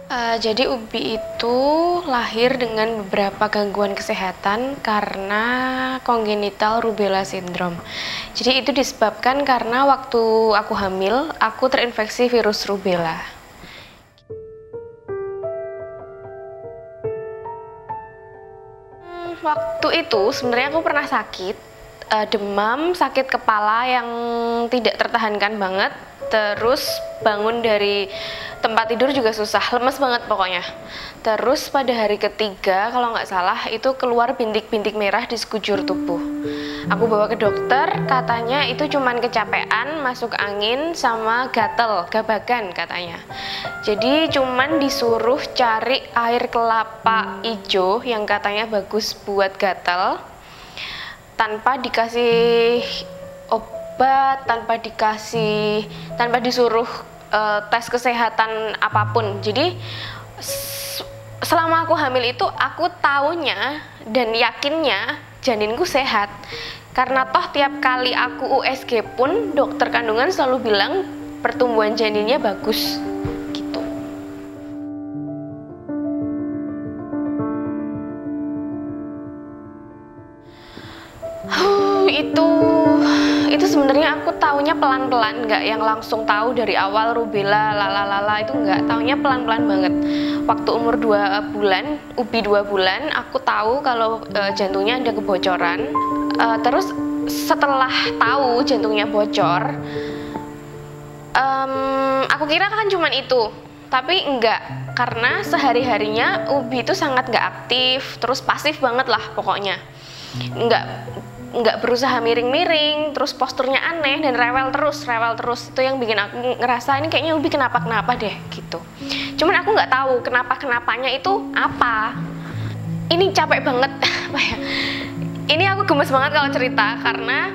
Jadi Ubi itu lahir dengan beberapa gangguan kesehatan karena congenital rubella syndrome. Jadi itu disebabkan karena waktu aku hamil, aku terinfeksi virus rubella. Waktu itu sebenarnya aku pernah sakit, demam, sakit kepala yang tidak tertahankan banget. Terus bangun dari tempat tidur juga susah, lemes banget pokoknya. Terus pada hari ketiga kalau nggak salah itu keluar bintik-bintik merah di sekujur tubuh. Aku bawa ke dokter, katanya itu cuman kecapean, masuk angin, sama gatel, gabagan katanya. Jadi cuman disuruh cari air kelapa hijau yang katanya bagus buat gatel, tanpa dikasih obat, tanpa disuruh tes kesehatan apapun. Jadi selama aku hamil itu aku taunya dan yakinnya janinku sehat, karena toh tiap kali aku USG pun dokter kandungan selalu bilang pertumbuhan janinnya bagus gitu. Itu sebenarnya aku taunya pelan-pelan, nggak yang langsung tahu dari awal rubella lalalala, itu nggak, taunya pelan-pelan banget. Waktu umur 2 bulan, Ubi 2 bulan, aku tahu kalau jantungnya ada kebocoran. Terus setelah tahu jantungnya bocor, aku kira kan cuman itu, tapi enggak, karena sehari-harinya Ubi itu sangat nggak aktif, terus pasif banget lah pokoknya. Nggak berusaha miring-miring, terus posturnya aneh dan rewel terus. Itu yang bikin aku ngerasa ini kayaknya Ubi kenapa deh gitu. Cuman aku nggak tahu kenapanya itu apa. Ini capek banget apa ya, ini aku gemes banget kalau cerita, karena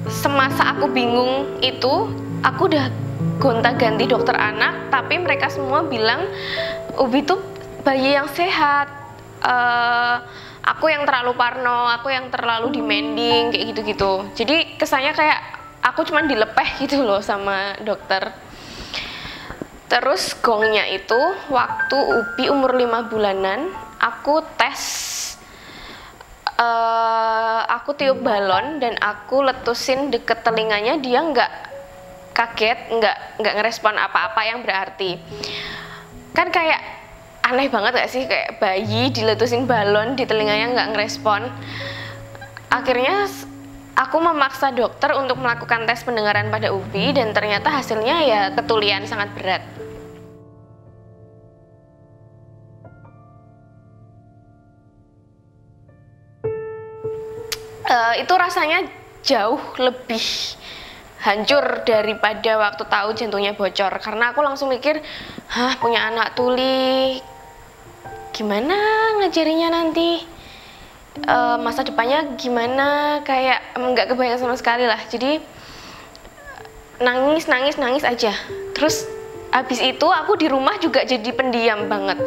semasa aku bingung itu aku udah gonta-ganti dokter anak, tapi mereka semua bilang Ubi tuh bayi yang sehat. Aku yang terlalu parno, aku yang terlalu demanding, kayak gitu-gitu. Jadi kesannya kayak aku cuman dilepeh gitu loh sama dokter. Terus gongnya itu waktu Ubi umur 5 bulanan, aku tes, aku tiup balon dan aku letusin deket telinganya. Dia nggak kaget, nggak ngerespon apa-apa yang berarti. Kan kayak aneh banget gak sih, kayak bayi diletusin balon di telinganya nggak ngerespon. Akhirnya aku memaksa dokter untuk melakukan tes pendengaran pada Ubi, dan ternyata hasilnya ya ketulian sangat berat. Itu rasanya jauh lebih hancur daripada waktu tahu jantungnya bocor, karena aku langsung mikir, punya anak tuli, gimana ngajarinya nanti, masa depannya gimana, kayak nggak kebayang sama sekali lah. Jadi nangis aja. Terus habis itu aku di rumah juga jadi pendiam banget.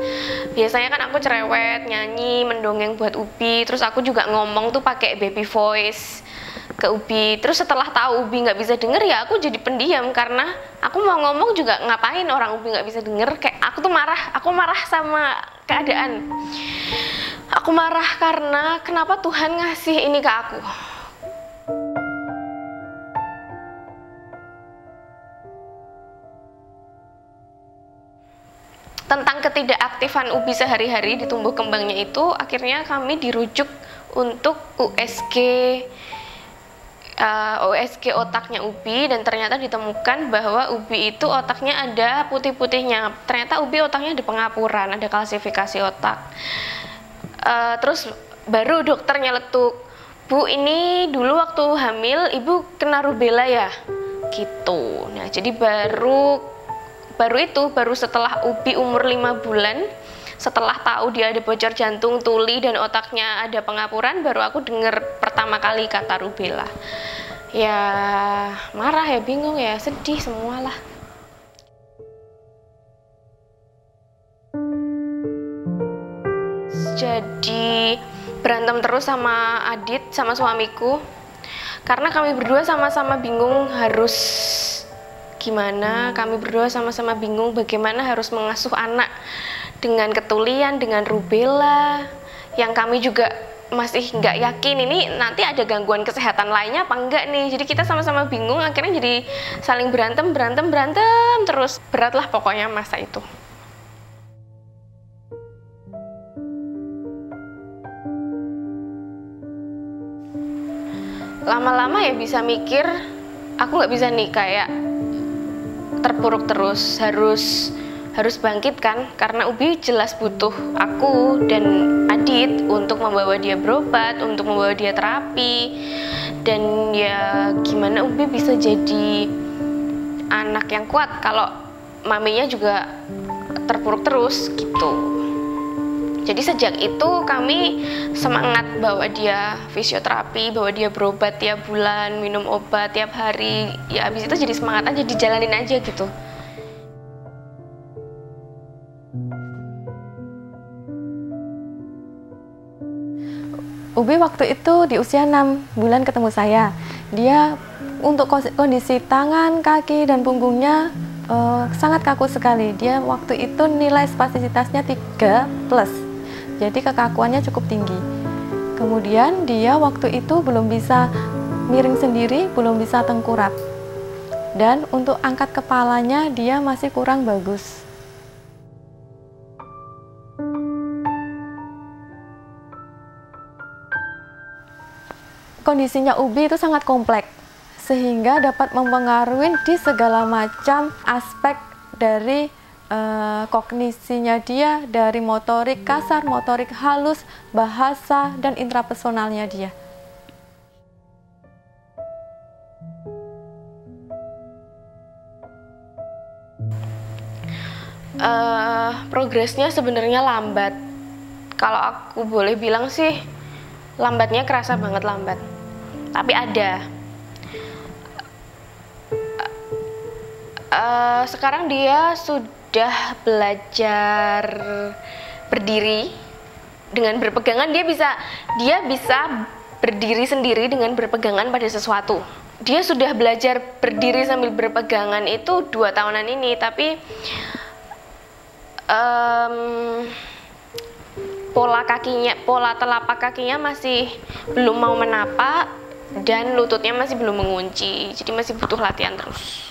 Biasanya kan aku cerewet, nyanyi, mendongeng buat Ubi, terus aku juga ngomong tuh pakai baby voice ke Ubi. Terus setelah tahu Ubi nggak bisa denger, ya aku jadi pendiam, karena aku mau ngomong juga ngapain orang Ubi nggak bisa denger. Kayak aku marah sama keadaan. Aku marah karena kenapa Tuhan ngasih ini ke aku. Tentang ketidakaktifan Ubi sehari-hari di tumbuh kembangnya itu, akhirnya kami dirujuk untuk USG otaknya Ubi, dan ternyata ditemukan bahwa Ubi itu otaknya ada putih-putihnya. Ternyata Ubi otaknya ada pengapuran, ada kalsifikasi otak. Terus baru dokter nyeletuk, Bu, ini dulu waktu hamil ibu kena rubella ya, gitu. Nah, jadi baru setelah Ubi umur 5 bulan, setelah tahu dia ada bocor jantung, tuli, dan otaknya ada pengapuran, baru aku dengar pertama kali kata rubella. Ya marah ya, bingung ya, sedih semualah. Jadi berantem terus sama Adit, sama suamiku, karena kami berdua sama-sama bingung harus gimana, kami berdua sama-sama bingung bagaimana harus mengasuh anak dengan ketulian, dengan rubella, yang kami juga masih nggak yakin ini nanti ada gangguan kesehatan lainnya apa enggak nih. Jadi kita sama-sama bingung, akhirnya jadi saling berantem terus. Beratlah pokoknya masa itu. Lama-lama ya bisa mikir, aku nggak bisa nih kayak terpuruk terus, harus bangkit kan, karena Ubi jelas butuh aku dan Adit untuk membawa dia berobat, untuk membawa dia terapi. Dan ya gimana Ubi bisa jadi anak yang kuat kalau maminya juga terpuruk terus gitu. Jadi sejak itu kami semangat bawa dia fisioterapi, bawa dia berobat tiap bulan, minum obat tiap hari. Ya abis itu jadi semangat aja, dijalanin aja gitu. Ubi waktu itu di usia 6 bulan ketemu saya. Dia untuk kondisi tangan, kaki, dan punggungnya sangat kaku sekali. Dia waktu itu nilai spastisitasnya 3+. Jadi kekakuannya cukup tinggi. Kemudian dia waktu itu belum bisa miring sendiri, belum bisa tengkurap. Dan untuk angkat kepalanya dia masih kurang bagus. Kondisinya Ubi itu sangat kompleks, sehingga dapat mempengaruhi di segala macam aspek dari kognisinya dia, dari motorik kasar, motorik halus, bahasa, dan intrapersonalnya dia. Progresnya sebenarnya lambat. Kalau aku boleh bilang sih, lambatnya kerasa banget lambat. Tapi ada. Sekarang dia sudah belajar berdiri dengan berpegangan. Dia bisa berdiri sendiri dengan berpegangan pada sesuatu. Dia sudah belajar berdiri sambil berpegangan itu 2 tahunan ini, tapi pola telapak kakinya masih belum mau menapak dan lututnya masih belum mengunci. Jadi masih butuh latihan terus.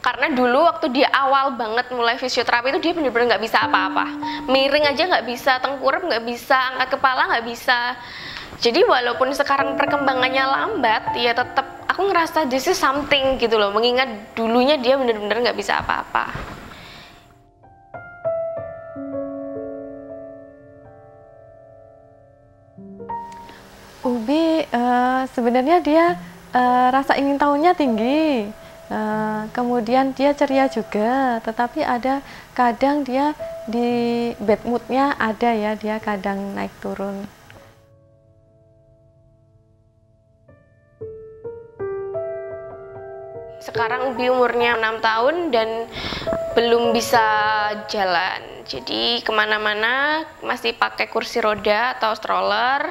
Karena dulu waktu dia awal banget mulai fisioterapi itu dia benar-benar nggak bisa apa-apa. Miring aja nggak bisa, tengkurap nggak bisa, angkat kepala nggak bisa. Jadi walaupun sekarang perkembangannya lambat, ya tetap aku ngerasa this is something gitu loh. Mengingat dulunya dia benar-benar nggak bisa apa-apa. Ubi sebenarnya dia rasa ingin tahunya tinggi. Kemudian dia ceria juga, tetapi ada kadang dia di bad moodnya ada ya, dia kadang naik turun. Sekarang Ubi umurnya 6 tahun dan belum bisa jalan. Jadi kemana-mana masih pakai kursi roda atau stroller.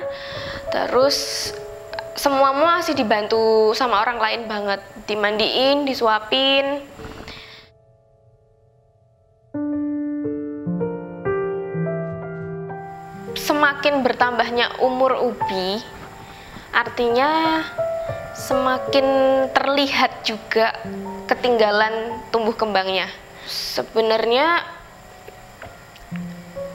Terus semua masih dibantu sama orang lain banget, dimandiin, disuapin. Semakin bertambahnya umur Ubi, artinya semakin terlihat juga ketinggalan tumbuh kembangnya. Sebenarnya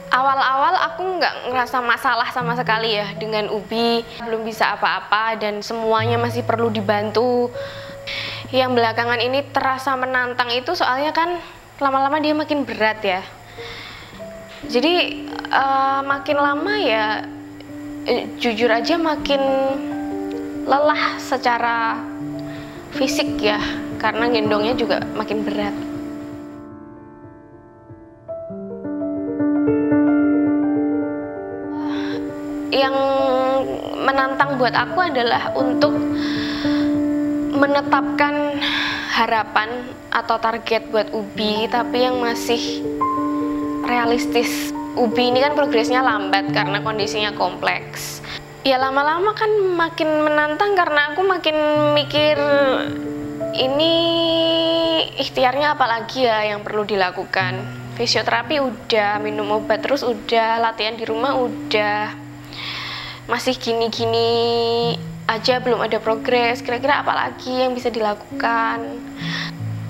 awal-awal aku nggak ngerasa masalah sama sekali ya dengan Ubi, belum bisa apa-apa dan semuanya masih perlu dibantu. Yang belakangan ini terasa menantang itu soalnya kan lama-lama dia makin berat ya. Jadi makin lama ya jujur aja makin lelah secara fisik ya, karena gendongnya juga makin berat. Yang menantang buat aku adalah untuk menetapkan harapan atau target buat Ubi, tapi yang masih realistis. Ubi ini kan progresnya lambat karena kondisinya kompleks. Ya lama-lama kan makin menantang karena aku makin mikir ini ikhtiarnya apa lagi ya yang perlu dilakukan. Fisioterapi udah, minum obat terus udah, latihan di rumah udah, masih gini-gini aja belum ada progres. Kira-kira apa lagi yang bisa dilakukan?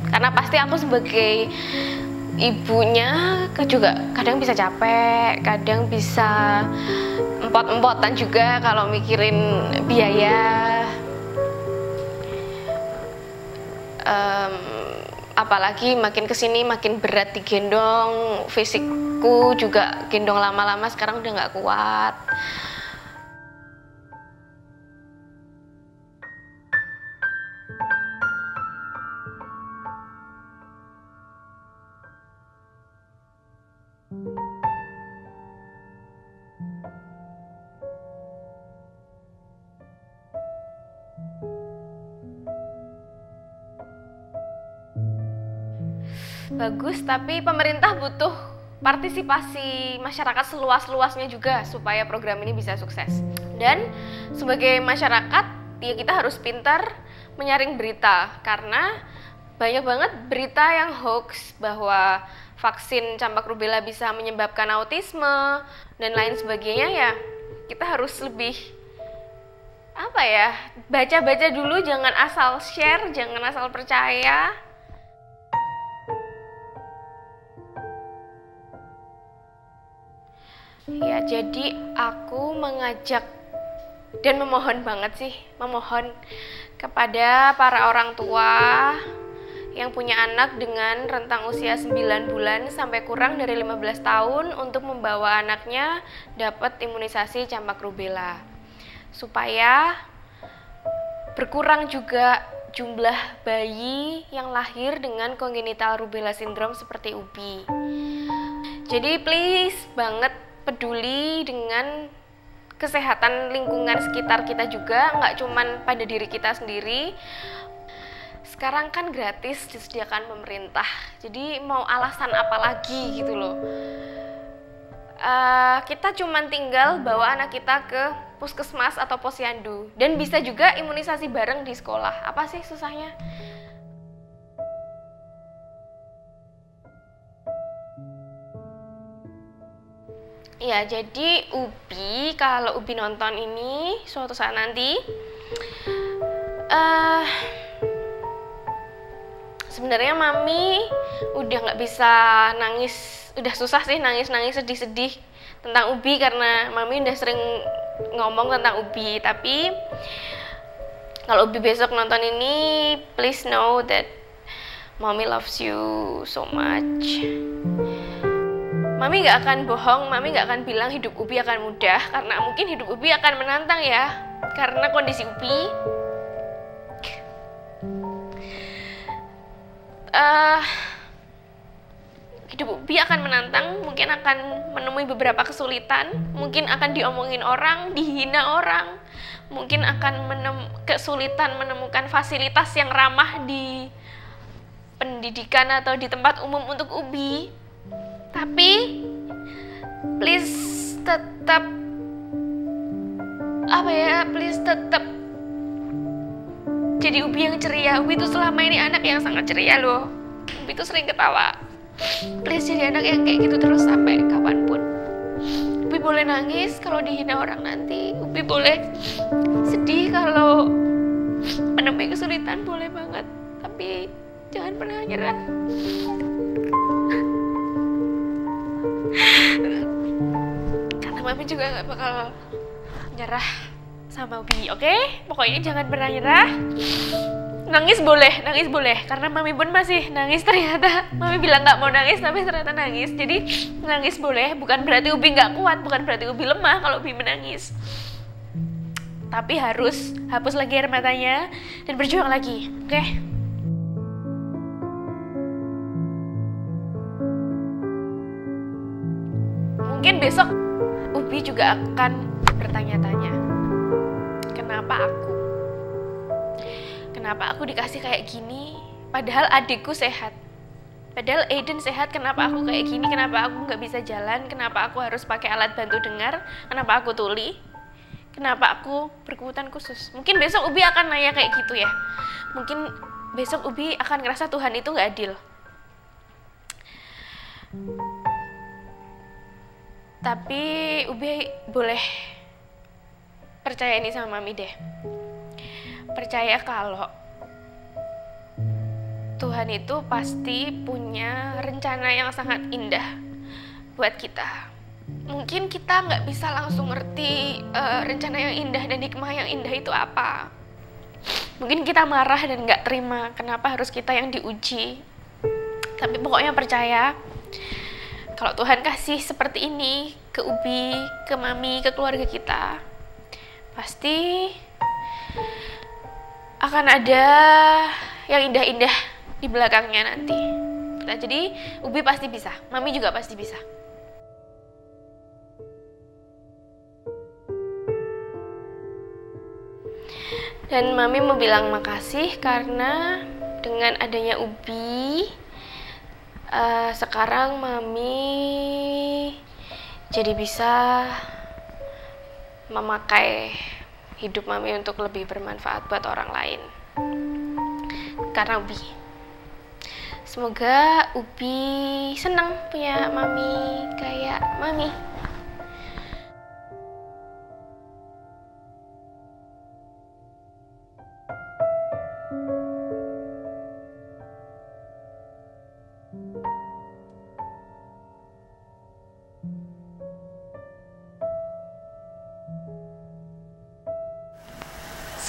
Karena pasti aku sebagai ibunya juga kadang bisa capek, kadang bisa empot-empotan juga kalau mikirin biaya. Apalagi makin kesini makin berat digendong, fisikku juga gendong lama-lama sekarang udah nggak kuat. Bagus, tapi pemerintah butuh partisipasi masyarakat seluas-luasnya juga supaya program ini bisa sukses. Dan sebagai masyarakat, ya kita harus pintar menyaring berita, karena banyak banget berita yang hoax bahwa vaksin campak rubella bisa menyebabkan autisme dan lain sebagainya. Ya kita harus lebih baca-baca dulu, jangan asal share, jangan asal percaya. Ya, jadi aku mengajak dan memohon banget memohon kepada para orang tua yang punya anak dengan rentang usia 9 bulan sampai kurang dari 15 tahun untuk membawa anaknya dapat imunisasi campak rubella. Supaya berkurang juga jumlah bayi yang lahir dengan congenital rubella syndrome seperti Ubi. Jadi please banget peduli dengan kesehatan lingkungan sekitar kita juga, nggak cuman pada diri kita sendiri. Sekarang kan gratis disediakan pemerintah, jadi mau alasan apa lagi gitu loh. Kita cuman tinggal bawa anak kita ke puskesmas atau posyandu, dan bisa juga imunisasi bareng di sekolah. Apa sih susahnya? Ya, jadi Ubi, kalau Ubi nonton ini suatu saat nanti, sebenarnya Mami udah nggak bisa nangis, udah susah sih nangis sedih-sedih tentang Ubi karena Mami udah sering ngomong tentang Ubi. Tapi kalau Ubi besok nonton ini, please know that Mami loves you so much. Mami nggak akan bohong, Mami nggak akan bilang hidup Ubi akan mudah, karena mungkin hidup Ubi akan menantang ya, karena kondisi Ubi hidup Ubi akan menantang, mungkin akan menemui beberapa kesulitan, mungkin akan diomongin orang, dihina orang, mungkin akan kesulitan menemukan fasilitas yang ramah di pendidikan atau di tempat umum untuk Ubi. Tapi please tetap jadi Ubi yang ceria. Ubi itu selama ini anak yang sangat ceria loh. Ubi itu sering ketawa. Please jadi anak yang kayak gitu terus sampai kapanpun. Ubi boleh nangis kalau dihina orang nanti. Ubi boleh sedih kalau menemui kesulitan, boleh banget. Tapi jangan pernah nyerah. Karena Mami juga gak bakal nyerah sama Ubi, oke? Pokoknya jangan pernah nyerah. Nangis boleh, karena Mami pun masih nangis ternyata. Mami bilang gak mau nangis, tapi ternyata nangis. Jadi nangis boleh, bukan berarti Ubi gak kuat, bukan berarti Ubi lemah kalau Ubi menangis. Tapi harus hapus lagi air matanya dan berjuang lagi, oke? Mungkin besok Ubi juga akan bertanya-tanya, kenapa aku dikasih kayak gini, padahal adikku sehat, padahal Aiden sehat, kenapa aku kayak gini, kenapa aku nggak bisa jalan, kenapa aku harus pakai alat bantu dengar, kenapa aku tuli, kenapa aku berkebutuhan khusus. Mungkin besok Ubi akan nanya kayak gitu ya. Mungkin besok Ubi akan ngerasa Tuhan itu nggak adil. Tapi Ubi boleh percaya ini sama Mami deh. Percaya kalau Tuhan itu pasti punya rencana yang sangat indah buat kita. Mungkin kita nggak bisa langsung ngerti rencana yang indah dan hikmah yang indah itu apa. Mungkin kita marah dan nggak terima kenapa harus kita yang diuji. Tapi pokoknya percaya kalau Tuhan kasih seperti ini ke Ubi, ke Mami, ke keluarga kita, pasti akan ada yang indah-indah di belakangnya nanti. Nah, jadi Ubi pasti bisa, Mami juga pasti bisa. Dan Mami mau bilang makasih karena dengan adanya Ubi, sekarang Mami jadi bisa memakai hidup Mami untuk lebih bermanfaat buat orang lain. Karena Ubi. Semoga Ubi senang punya Mami kayak Mami.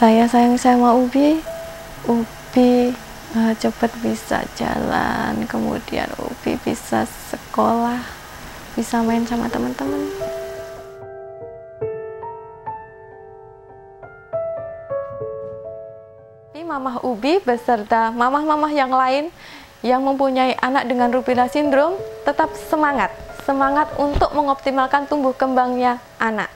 Saya sayang sama Ubi. Ubi cepat bisa jalan, kemudian Ubi bisa sekolah, bisa main sama teman-teman. Mamah Ubi beserta mamah-mamah yang lain yang mempunyai anak dengan rubella syndrome tetap semangat untuk mengoptimalkan tumbuh kembangnya anak.